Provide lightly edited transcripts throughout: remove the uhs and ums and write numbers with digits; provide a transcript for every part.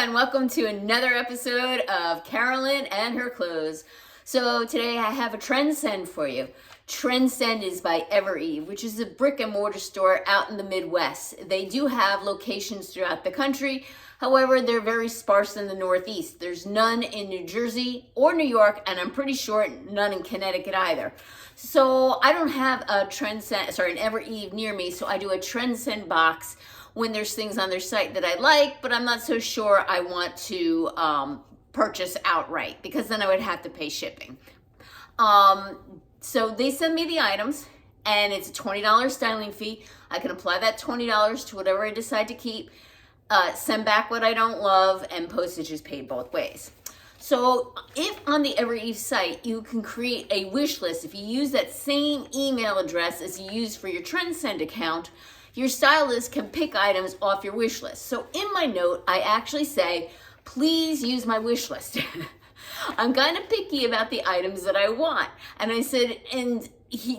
everyone, welcome to another episode of Carolyn and Her Clothes. So today I have a Trendsend for you. Trendsend is by Evereve, which is a brick and mortar store out in the Midwest. They do have locations throughout the country. However, they're very sparse in the Northeast. There's none in New Jersey or New York, and I'm pretty sure none in Connecticut either. So I don't have an Evereve near me, so I do a Trendsend box when there's things on their site that I like, but I'm not so sure I want to purchase outright, because then I would have to pay shipping. So they send me the items, and it's a $20 styling fee. I can apply that $20 to whatever I decide to keep, send back what I don't love, and postage is paid both ways. So if on the Evereve site, you can create a wish list, if you use that same email address as you use for your Trendsend account, your stylist can pick items off your wish list. So in my note, I actually say, please use my wish list. I'm kind of picky about the items that I want. And I said,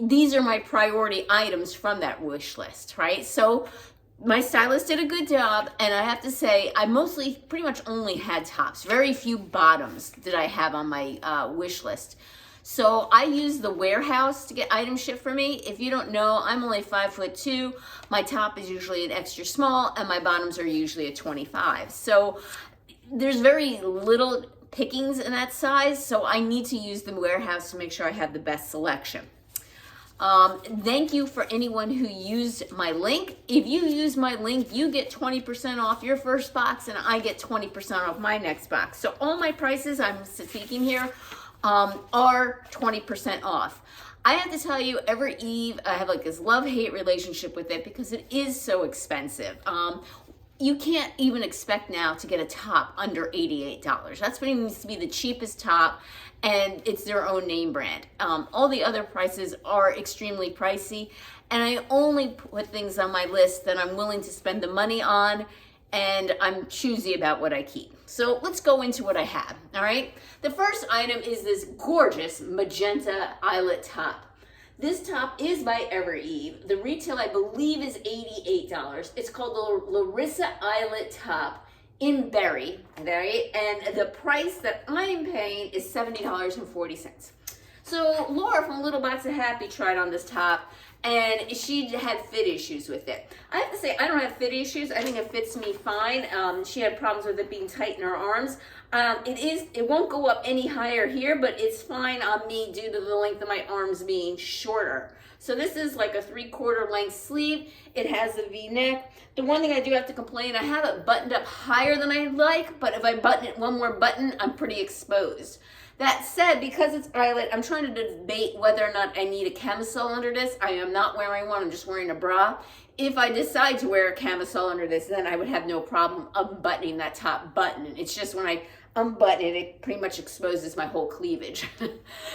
these are my priority items from that wish list, right? So my stylist did a good job, and I have to say, I pretty much only had tops. Very few bottoms did I have on my wish list. So I use the warehouse to get items shipped for me. If you don't know, I'm only 5'2". My top is usually an extra small, and my bottoms are usually a 25. So there's very little pickings in that size, so I need to use the warehouse to make sure I have the best selection. Thank you for anyone who used my link. If you use my link, you get 20% off your first box, and I get 20% off my next box. So all my prices I'm speaking here are 20% off. I have to tell you, Evereve, I have like this love-hate relationship with it because it is so expensive. You can't even expect now to get a top under $88. That's what it needs to be, the cheapest top, and it's their own name brand. All the other prices are extremely pricey, and I only put things on my list that I'm willing to spend the money on, and I'm choosy about what I keep. So let's go into what I have, all right? The first item is this gorgeous magenta eyelet top. This top is by Evereve. The retail, I believe, is $88. It's called the Larissa Eyelet Top in Berry, and the price that I'm paying is $70.40. So Laura from Little Box of Happy tried on this top, and she had fit issues with it. I have to say, I don't have fit issues. I think it fits me fine. She had problems with it being tight in her arms. It won't go up any higher here, but it's fine on me due to the length of my arms being shorter. So this is like a 3/4 length sleeve. It has a V-neck. The one thing I do have to complain, I have it buttoned up higher than I'd like, but if I button it one more button, I'm pretty exposed. That said, because it's eyelet, I'm trying to debate whether or not I need a camisole under this. I am not wearing one, I'm just wearing a bra. If I decide to wear a camisole under this, then I would have no problem unbuttoning that top button. It's just when I unbutton it, it pretty much exposes my whole cleavage.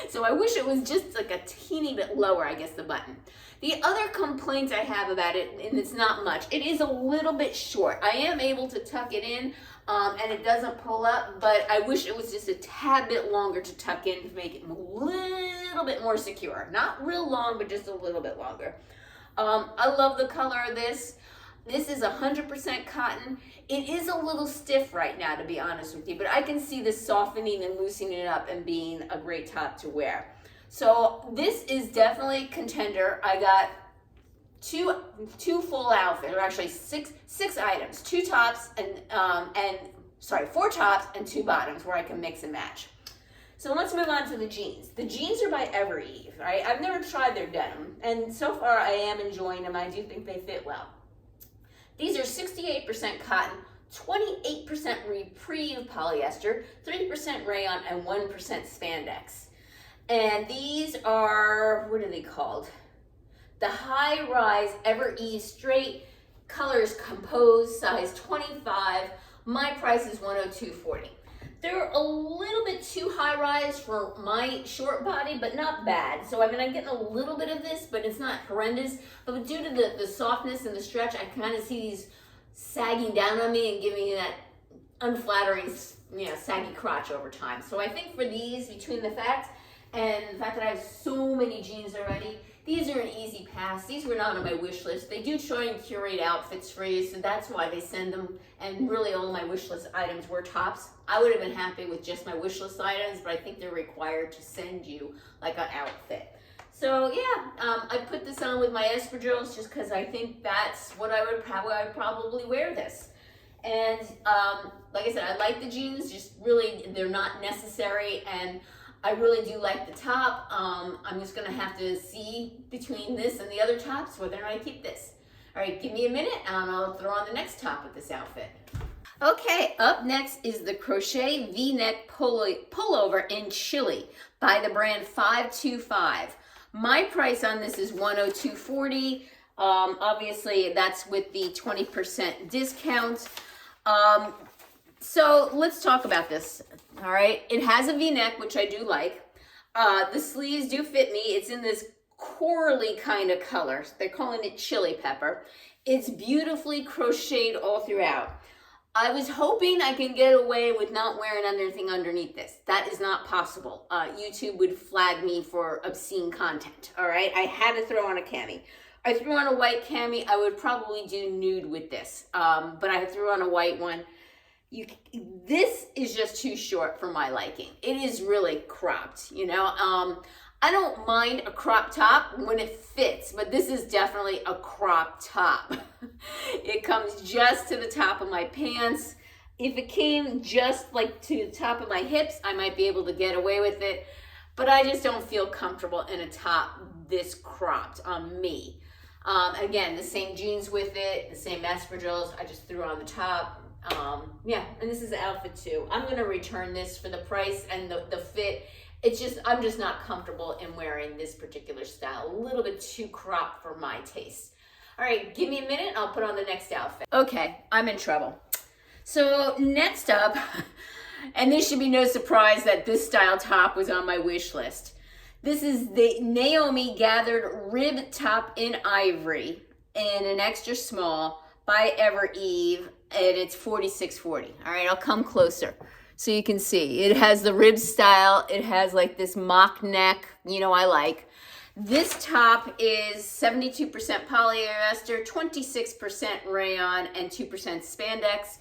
So I wish it was just like a teeny bit lower, I guess, the button. The other complaint I have about it, and it's not much, it is a little bit short. I am able to tuck it in, and it doesn't pull up, but I wish it was just a tad bit longer to tuck in to make it a little bit more secure. Not real long, but just a little bit longer. I love the color of this. This is 100% cotton. It is a little stiff right now, to be honest with you, but I can see this softening and loosening it up and being a great top to wear. So this is definitely a contender. I got two full outfits, or actually six items, 4 tops and 2 bottoms where I can mix and match. So let's move on to the jeans. The jeans are by Evereve, right? I've never tried their denim, and so far I am enjoying them. I do think they fit well. These are 68% cotton, 28% repreve polyester, 3% rayon, and 1% spandex. And these are, what are they called? The high-rise Evereve straight, colors composed, size 25. My price is $102.40. They're a little bit too high-rise for my short body, but not bad. So I mean, I'm getting a little bit of this, but it's not horrendous. But due to the softness and the stretch, I kind of see these sagging down on me and giving me that unflattering, saggy crotch over time. So I think for these, between the fact that I have so many jeans already, These are an easy pass. These were not on my wish list. They do try and curate outfits for you, so that's why they send them. And really all my wish list items were tops. I would have been happy with just my wish list items, but I think they're required to send you like an outfit. So yeah, I put this on with my espadrilles just because I think that's what I would probably wear this. And like I said, I like the jeans, just really they're not necessary, and I really do like the top. I'm just gonna have to see between this and the other tops whether or not I keep this. All right, give me a minute and I'll throw on the next top with this outfit. Okay, up next is the crochet V-neck pullover in Chili by the brand 525. My price on this is $102.40. Obviously that's with the 20% discount. So let's talk about this. All right, it has a V-neck, which I do like. The sleeves do fit me. It's in this corally kind of color. They're calling it chili pepper. It's beautifully crocheted all throughout. I was hoping I can get away with not wearing anything underneath this. That is not possible. YouTube would flag me for obscene content, all right? I had to throw on a cami. I threw on a white cami. I would probably do nude with this, but I threw on a white one. This is just too short for my liking. It is really cropped, you know? I don't mind a crop top when it fits, but this is definitely a crop top. It comes just to the top of my pants. If it came just like to the top of my hips, I might be able to get away with it, but I just don't feel comfortable in a top this cropped on me. Again, the same jeans with it, the same espadrilles. I just threw on the top. Yeah, and this is the outfit too. I'm gonna return this for the price and the fit. It's just, I'm just not comfortable in wearing this particular style. A little bit too cropped for my taste. All right, give me a minute, I'll put on the next outfit. Okay, I'm in trouble. So next up, and this should be no surprise that this style top was on my wish list. This is the Naomi Gathered Rib Top in Ivory in an extra small by Evereve, and it's $46.40. All right, I'll come closer so you can see. It has the rib style. It has like this mock neck, you know, I like. This top is 72% polyester, 26% rayon, and 2% spandex.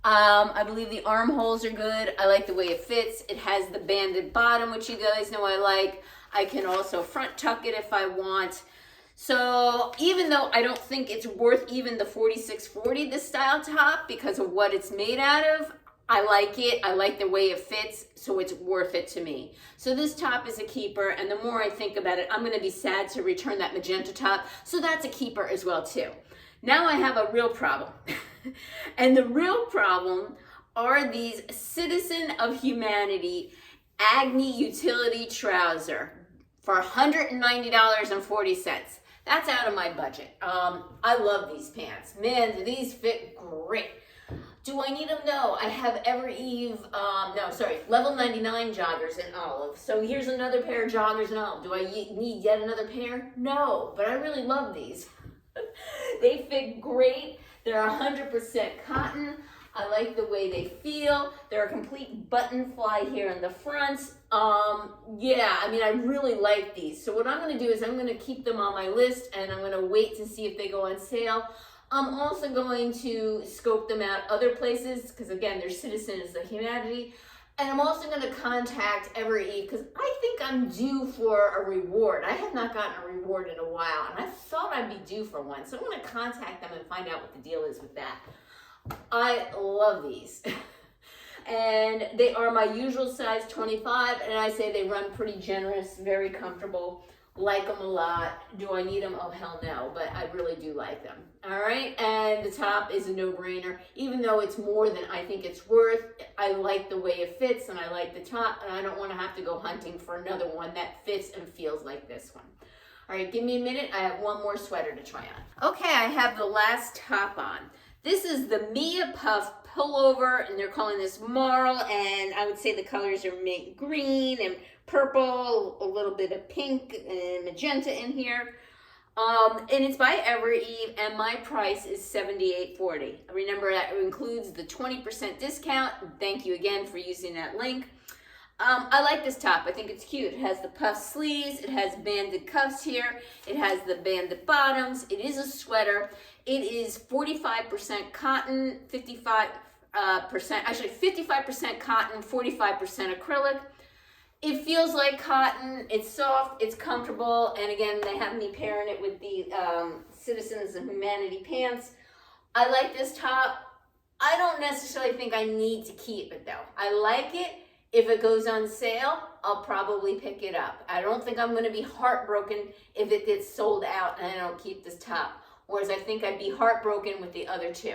I believe the armholes are good. I like the way it fits. It has the banded bottom, which you guys know I like. I can also front tuck it if I want. So even though I don't think it's worth even the $46.40, this style top, because of what it's made out of, I like it. I like the way it fits, so it's worth it to me. So this top is a keeper, and the more I think about it, I'm going to be sad to return that magenta top, so that's a keeper as well too. Now I have a real problem. And the real problem are these Citizen of Humanity Agni utility trouser for $190.40. That's out of my budget. I love these pants. Man, these fit great. Do I need them? No. I have Evereve, level 99 joggers in olive. So here's another pair of joggers in olive. Do I need yet another pair? No, but I really love these. They fit great. They're 100% cotton. I like the way they feel. They're a complete button fly here in the front. Yeah, I mean, I really like these. So what I'm going to do is I'm going to keep them on my list, and I'm going to wait to see if they go on sale. I'm also going to scope them out other places because, again, they're Citizens of Humanity. And I'm also going to contact Evereve because I think I'm due for a reward. I have not gotten a reward in a while, and I thought I'd be due for one. So I'm going to contact them and find out what the deal is with that. I love these. And they are my usual size 25, and I say they run pretty generous, very comfortable. Like them a lot. Do I need them? Oh, hell no, but I really do like them. All right, and the top is a no-brainer. Even though it's more than I think it's worth, I like the way it fits, and I like the top, and I don't want to have to go hunting for another one that fits and feels like this one. All right, give me a minute. I have one more sweater to try on. Okay, I have the last top on. This is the Mia Puff pullover, and they're calling this Marl, and I would say the colors are mint green and purple, a little bit of pink and magenta in here. And it's by Evereve, and my price is $78.40. Remember, that includes the 20% discount. Thank you again for using that link. I like this top. I think it's cute. It has the puff sleeves. It has banded cuffs here. It has the banded bottoms. It is a sweater. It is 45% cotton, 55%, actually 55% cotton, 45% acrylic. It feels like cotton. It's soft. It's comfortable. And again, they have me pairing it with the Citizens of Humanity pants. I like this top. I don't necessarily think I need to keep it though. I like it. If it goes on sale, I'll probably pick it up. I don't think I'm gonna be heartbroken if it gets sold out and I don't keep this top. Whereas I think I'd be heartbroken with the other two.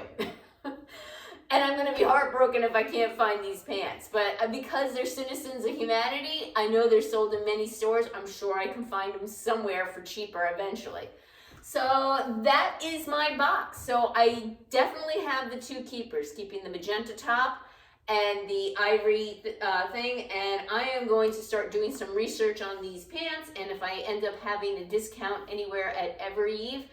And I'm gonna be heartbroken if I can't find these pants. But because they're Citizens of Humanity, I know they're sold in many stores. I'm sure I can find them somewhere for cheaper eventually. So that is my box. So I definitely have the two keepers, keeping the magenta top and the ivory thing, and I am going to start doing some research on these pants, and if I end up having a discount anywhere at Evereve,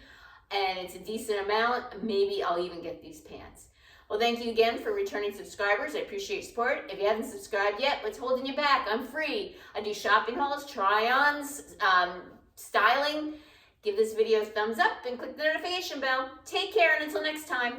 and it's a decent amount, maybe I'll even get these pants. Well, thank you again for returning subscribers. I appreciate your support. If you haven't subscribed yet, what's holding you back? I'm free. I do shopping hauls, try-ons, styling. Give this video a thumbs up and click the notification bell. Take care, and until next time.